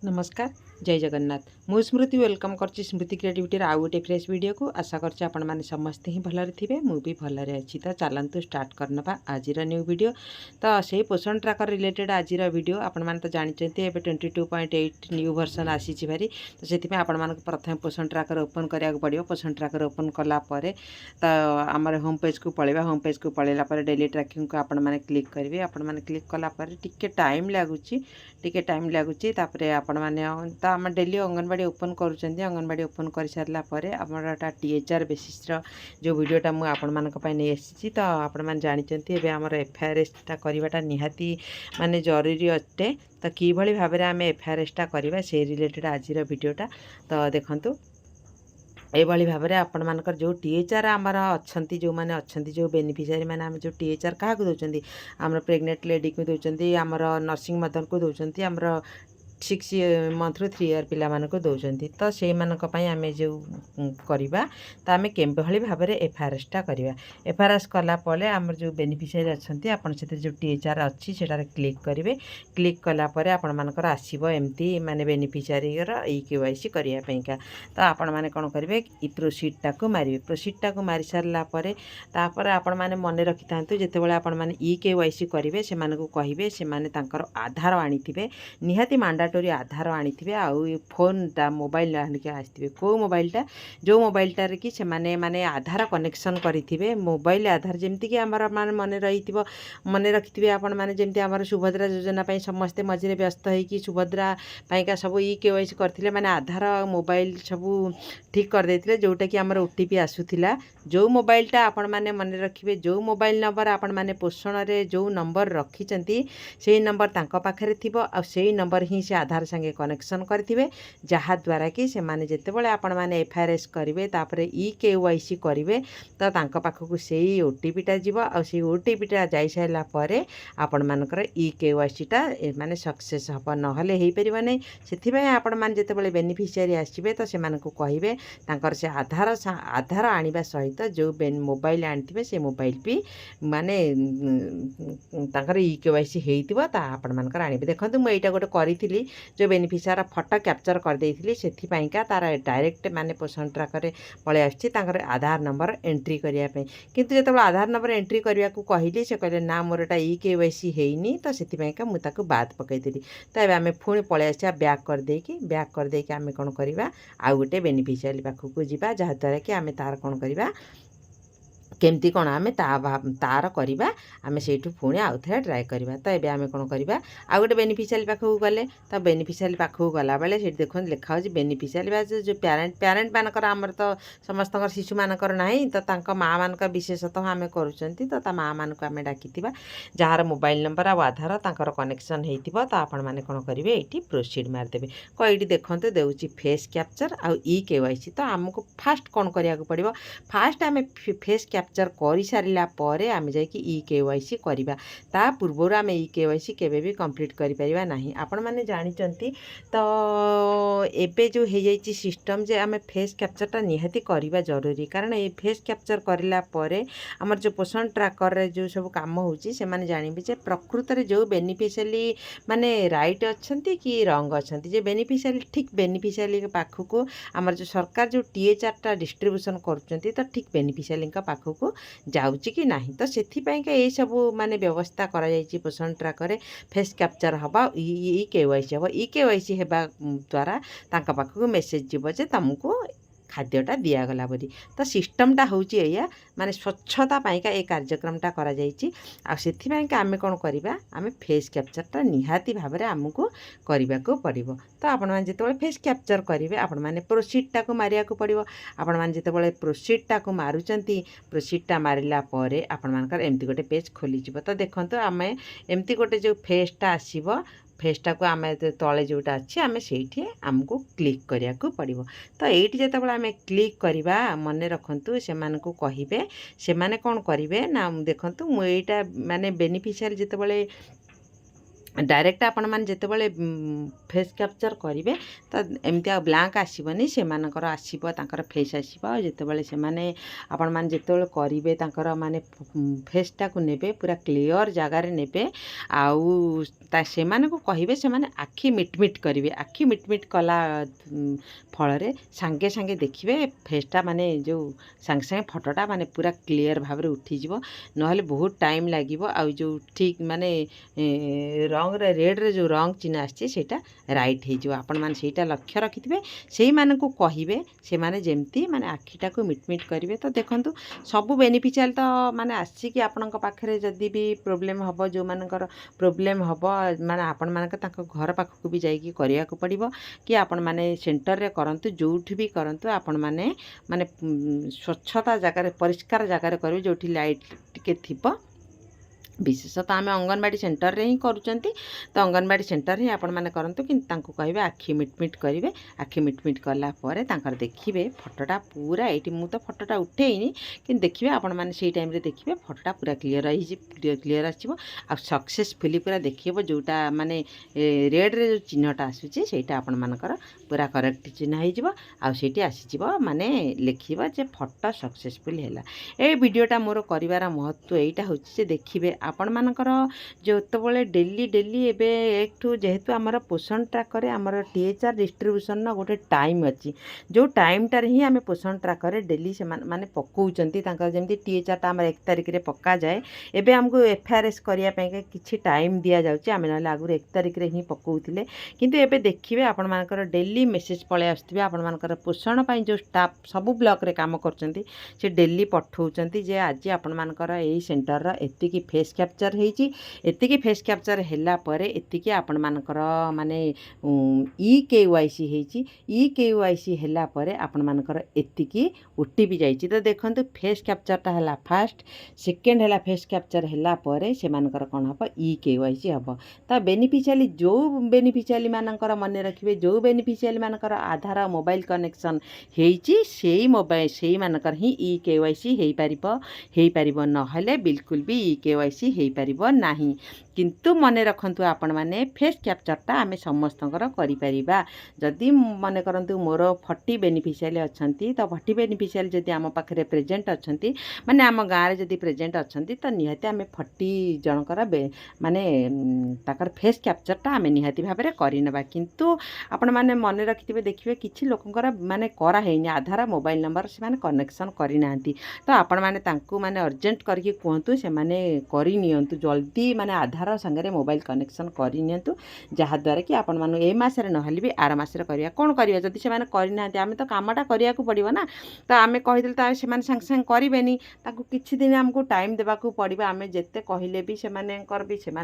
नमस्कार जय जगन्नाथ मु स्मृति वेलकम कर स्मृति क्रिएटिविटी आउ गोटे फ्रेश वीडियो को आशा करछे आपण माने समस्ते ही भलरे थिबे मु भी भलरे अछि। तो चलंतु स्टार्ट करनबा आजिर न्यू वीडियो। तो से पोषण ट्रैकर रिलेटेड आजिर वीडियो आपण माने तो जानिचंती एबे 22.8 न्यू वर्जन आसीछि भारी। तो सेति में आपण माने प्रथम पोषण ट्रैकर ओपन करिया को पड़ियो। पोषण ट्रैकर ओपन कला परे तो हमर होम पेज को पळेबा। होम पेज को पळेला परे डेली ट्रैकिंग को आपण माने क्लिक करिवे। आपण माने क्लिक कला परे टिके टाइम लागुची तापरे आपण माने तो आम डेली अंगनवाड़ी ओपन करुँच। अंगनवाड़ी ओपन कर सारा पर आमर टीएचआर बेसिस जो वीडियोटा मुझे आपण नहीं आसी। तो आपण मैंने जानते एवं आमर एफआईआरएसटा करवाटा निहाती माने जरूरी अटे। तो किभली भाव में आम एफआईआरएसटा करवा से रिलेटेड आजिर वीडियोटा। तो देखंतु एभली भाव में आपण मानकर जो टीएचआर आमर अच्छा जो मैंने अच्छा जो बेनिफिशियरी मैंने आम जो टीएचआर क्या दौरान आम प्रेग्नेंट लेडी को दौरान आमर नर्सिंग मदर को दौरान आमर 6 मंथ रु 3 ईयर पिला मानको दौरान। तो से मानक पई आमे जो करबा तो आमे केभली भाव में एफआईआरएसटा करबा। एफआईआरएस कला पले आमर जो बेनिफिशियरी अच्छी आपण से जो टीएचआर अच्छी सेटार क्लिक करेंगे। क्लिक कला परे आपण मानकर आसीबो एमती माने बेनिफिशियरी ई केवाईसी करिया पईका। तो आपण माने कोन करिवे ई प्रोसीडटा को मारिवे। प्रोसीडटा को मारि सारला परे तापर आपण माने मन रखि थांतु जेतेबेले आपण माने ई केवाईसी करिवे से मानको कहिवे से माने तांकर आधार आनिथिबे निहाती मांडाटोरी आधार आनिथिबे। आउ फोनटा मोबाइल आनिके आस्थिबे को मोबाइलटा जो मोबाइलटार कि से माने आधार कनेक्शन करिथिबे। मोबाइल आधार जेमति कि हमर माने मन रखिथिबे आपण माने जेमति हमर सुभद्रा योजना पई समस्ते मझिरे व्यस्त है कि सुभद्रा पईका सब ई केवाईसी करथिले माने आधार मोबाइल सब ठीक कर देथिले जोटा कि हमर ओटीपी आसुथिला। जो मोबाइलटा आपण माने मन रखिबे जो मोबाइल नंबर आपण माने पोषण रे जो नंबर रखिचंती सेही नंबर तांको पाखरे थिबो आ सेही नंबर ही से आधार संगे कनेक्शन करथिबे। जहा द्वारा कि से माने जेतेबेले आपण माने एफआईआरएस करिवे तापरे ई केवाईसी करिवे तो तांको पाखकु सेही ओटीपीटा जिवो आ सेही ओटीपीटा जाई साइला परे आपण मानकर ई केवाईसीटा माने सक्सेस हबो नहले हेई परिबो नै। सेथिबे आपण माने जेतेबेले बेनिफिशियरी आसीबे तो से मानकु कहिबे तांकर से आधार आनिबा सहित जो मोबाइल आनिथिबे से मोबाइल भी माने तांकर ई केवाईसी हेइतिबो ता आपण मानकर आनिबे। देखंतु म एटा गोटे करिथिली जो बेनिफिशियर फोटो कैप्चर कर देइथिली सेथि पईका तार डायरेक्ट माने पोषण ट्रैकर पळे आछि तांकर आधार नंबर एंट्री करिया पे। किंतु जेतेबेले आधार नंबर एंट्री करिया को कहिली से कहले ना मोरटा ई केवाईसी हेइनी तो सेथि पईका मु ताको बाद पकैथिली। तो एबे आमे पुणी पळे आछा बैक कर देकी आमे कोन करिबा आ गोटे बेनिफिशियरी पाखकु जिबा जहा द्वारा कि आमे तार कोन करिबा केमती कौन आम तार करवा आम से पुणी आउ थे ट्राए करवा। तो ये आम कौन करवा आ गए बेनिफिशियरी पाखक गले तो बेनिफिशियरी पाखक गला बेले से देखो लिखा हो बेनिफिशियरी जो प्यारेंट मानकर आमर तो समस्त शिशु मानकर ना तो माँ मान विशेषतः आम कर माँ मान को आम डाकी जार मोबाइल नंबर आ आधार तांकर कनेक्शन होता तो आपण मैंने कौन करेंगे ये प्रोसीड मारदेवे। को ये देखते देउची फेस कैप्चर आ ई केवाईसी। तो आमको फास्ट कौन करिया को पड़िबो फास्ट आम फेस कैप्चर कर सारा पर आम जाकि ई केवाईसी करवा। ता पूर्वर आम ई केवाईसी केबे भी कंप्लीट करि परिबा नाही। आपण माने जानिचंती तो एबे जो हो जाइछि सिस्टम जे आम फेस कैप्चरटा निहाती करवा जरूरी कारण ये फेस कैप्चर करला परे हमर जो पोषण ट्रैकर रे जो सब काम होउछि से माने जानिबे जे प्रकृत रे जो बेनिफिशियरी माने राइट अछंती कि रंग अछंती। जे बेनिफिशियरी ठीक बेनिफिशियरी के पाखकु हमर जो सरकार जो टीएचआर डिस्ट्रीब्यूशन करचंती तो ठीक बेनिफिशियरी का पाखकु जाउची कि नाही। तो सेथिपाईका ये सब माने व्यवस्था करा जाइछि पोषण ट्रैकर फेस कैप्चर हबा ई केवाईसी हबा। ई केवाईसी हेबा द्वारा तांका पाखकु मेसेज जीवो जे तुमको खाद्यटा दिगला बोली। तो सिस्टमटा होउची एया माने स्वच्छता पाईका ए कार्यक्रमटा करा जाइछि आ सेथिपाईका आमे कोन करिबा आमे फेस कैप्चरटा निहाती भाव में आमको करबा को पड़िबो। तो आपण माने जेतेबेले फेस कैप्चर करिवे आपण माने प्रोसीडटा को मारिया को पड़िबो। आपण माने जेतेबेले प्रोसीडटा को मारुचंती प्रोसीडटा मारिला परे आपण मानकर एमती गोटे पेज खोली जिवो। तो देखंतु आमे एमती गोटे जो फेसटा आसीबो फेसटा को आम तले जोटा अच्छी आम से आमको क्लिक करिया को पड़िबो। तो ये जितेबाला आम क्लिक करवा मन रखु से कहे से कौन करेंगे ना देखु मुझा माने बेनिफिशियरी जितेबाला डायरेक्ट आपण मैंने जितेबाला फेस कैप्चर करेंगे तो एमती आ ब्लैंक आसबनी से आसब तांकर फेस आसब जितेबाला से आपण मैंने जितेबाला करेंगे तांकर माने फेसटा को नेबे पूरा क्लियर जगार नेबे आउ से कहे से आखि मिटमिट करेंगे आखि मिटमिट कला फल सांगे सांगे देखिए फेसटा माने जो सांगे सांगे फटोटा माने पूरा क्लियर भाव में उठीज ना बहुत टाइम लगे आउ जो ठीक माने रंग रेड्रे जो रंग चिन्ह आसटा रईट हो आपण मैंने से लक्ष्य रखिथे से मानू कहे से माने जमती माने आखिटा को मिटमिट करेंगे तो देखूँ सबू बेनिफिशियल तो माने आसिक आपण पाखे जदि भी प्रोब्लेम हम जो मानकर प्रोब्लेम हम माने आपण मानक घर पाखक भी जाइए करने को पड़ो कि आपण मैंने सेंटर रे करंतु जोठी भी करंतु आपण माने माने स्वच्छता जगार परिष्कार जगार करेंगे जोठी लाइट टिके थिबो विशेषतः आम अंगनवाड़ी सेंटर रे ही करूचंती तो अंगनवाड़ी सेंटर ही आपण माने करंतु कि तांको कहिबे आखि मिटमिट करेंगे आखि मिटमिट कला परे तांकर देखिबे फोटोटा पूरा एटी मु तो फोटोटा उठेइनी कि देखिबे आपण माने सेही टाइम रे देखिबे फोटोटा पूरा क्लियर आसीबो आ सक्सेसफुली पूरा देखिबो जोटा माने रेड रे जो चिन्हटा आसुची सेटा आपण मानकर पूरा करेक्ट चिन्ह हो जिवो आ सेठी आसी जिवो माने लिखिबो जे फोटो सक्सेसफुल हैला। ए वीडियोटा मोर करिवार महत्व एटा होची जे देखिबे आपण मानकर जो तबले डेली डेली एबे एकठू जेहेतु आमर पोषण ट्राकर आमर टीएचआर डिस्ट्रीब्यूशन न गोटे टाइम अच्छी जो टाइम टार ही आम पोषण ट्राकर डेली से माने पकाउचंती तांकर जेमती टीएचआर ता आमर 1 तारिख रे पक्का जाए एबे हमको एफआरएस करिया पे किछि टाइम दिया जाउची आमे नले आगु 1 तारिख रे ही पकाउथिले किंतु एबे देखिबे आपण मानकर डेली मेसेज पळे आस्तबे आपण मानकर पोषण पई जो स्टाफ सब ब्लॉक रे काम करचंती से डेली पठौचंती जे आज आपण मानकर एई सेंटर रा एति की फेस कैप्चर होती एतिकी फेस कैप्चर हैला परे एतिकी आपण मानकर माने EKYC होती EKYC हैला परे आपण मानकर एतिकी ओटीपी जाइछि तो देखंतु फेस कैप्चरटा हैला फास्ट सेकेंड हैला फेस कैप्चर हैला परे से मानकर कोन हबो EKYC हबो तो बेनिफिशियली जो बेनिफिशियली मानकर मन रखिबे जो बेनिफिशियली मानकर आधार मोबाइल कनेक्शन हेछि सेही मोबाइल सेही मानकर ही EKYC हेई परिबो नहले बिल्कुल भी EKYC हेई परिबो नाही किंतु मन रखंतु आपण माने फेस कैप्चरटा आमे समस्तंकर करि परिबा जदि मन करंतु मोर 40 बेनिफिशियल अछंती तो 40 बेनिफिशियल जदि आम पाखरे प्रेजेंट अछंती माने आम गाँ रे जदि प्रेजेंट अछंती तो निहाती आमे 40 जनकर माने ताकर फेस कैप्चरटा आमे निहाती भाबरे करि नबा किंतु आपण माने मन रखिथिबे देखिबे किछि लोकंकर माने करा हेनी आधार मोबाइल नंबर से माने कनेक्शन करि नांती तो आपण माने तांकू माने अर्जेंट करके कहतु से माने करि नियंतु जल्दी माने आधार संगे मोबाइल कनेक्शन करि नियंतु जहाद्वारा कि आपण मानु ए मासरे नहले भी आर मासरे करिया कोन करिया जदि से माने करि नांती आमे तो कामटा करिया को पड़िबो ना तो आमे कहि दिल ता से माने संग संग करिबेनी ताकू किछि दिन हमको टाइम देबा को पड़िबो आमे जेते कहिले भी से माने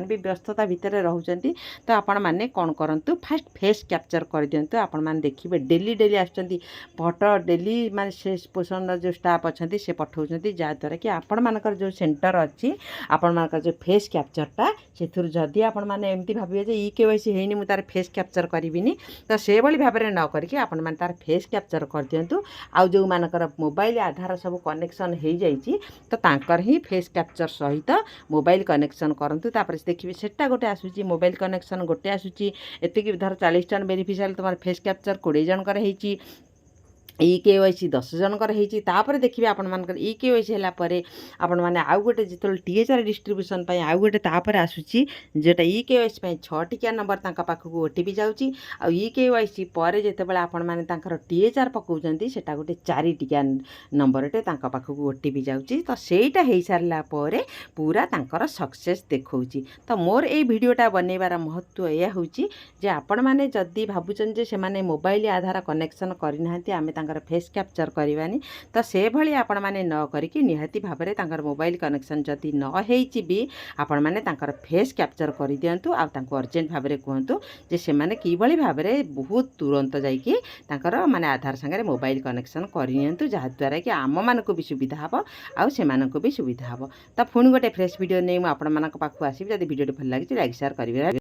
भी व्यस्तता भितरे रहउचंती तो आपण माने कोन करंतु फास्ट फेस कैप्चर कर दियंतु आपण माने देखिबे डेली डेली आछंती फोटो डेली माने से पोषण जो स्टाफ अछंती से पठौचंती जहाद्वारा कि आपण मानकर जो सेंटर अच्छी आपण मानकर जो फेस कैप्चरटा से जदि आपण माने एमती भाबिए जे EKYC हेनी मु तार फेस कैप्चर करिबिनी तो से भली भाबरे न करके आपण मान तार फेस कैप्चर कर दियंतु आ जो मानकर मोबाइल आधार सब कनेक्शन हो जाइछि तो तांकर ही फेस कैप्चर सहित मोबाइल कनेक्शन करंतु तापर से देखिबे सेटा गोटे आसुची मोबाइल कनेक्शन गोटे आसुची एतिकी धर 40 जन बेनिफिशियल तमार फेस कैप्चर 20 जन कर हेची EKYC 10 जनकर होती तापर देखिए आपण मानकर EKYC हैला परे आपण माने आउ गोटे जितल टीएचआर डिस्ट्रीब्यूशन पई आउ गोटे तापर आसुची जेटा EKYC पई 6 टिका नंबर तांका पाखकू ओटीपी जाउची आ EKYC परे जेतेबेले आपण माने तांकर टीएचआर पकाउचंती सेटा गोटे 4 टिका नंबरटे तांका पाखकू ओटीपी जाउची तो सेटा हेई सारला परे पूरा तांकर सक्सेस देखौची तो मोर ए वीडियोटा बनेबार महत्व या होची जे आपण माने जदी भाबुचन जे से माने मोबाइल आधार कनेक्शन करिनांती आमे फेस कैप्चर करवानी तो से भली आपण माने न करिकी निहाती भाबरे तांकर मोबाइल कनेक्शन जदी न हेइची भी आपण माने तांकर फेस कैप्चर कर दियंतु आ तांको अर्जेंट भाबरे कहंतु जे से माने की भली भाबरे बहुत तुरंत जाइकी तांकर माने आधार संगे मोबाइल कनेक्शन करियंतु जहा द्वारा कि आम मानको भी सुविधा हबो आ से मानको भी सुविधा हबो तो पुणी गोटे फ्रेश वीडियो नै म आपण मानक पाखु आसीबी जदी वीडियो भल लागि लाइक शेयर करिवे।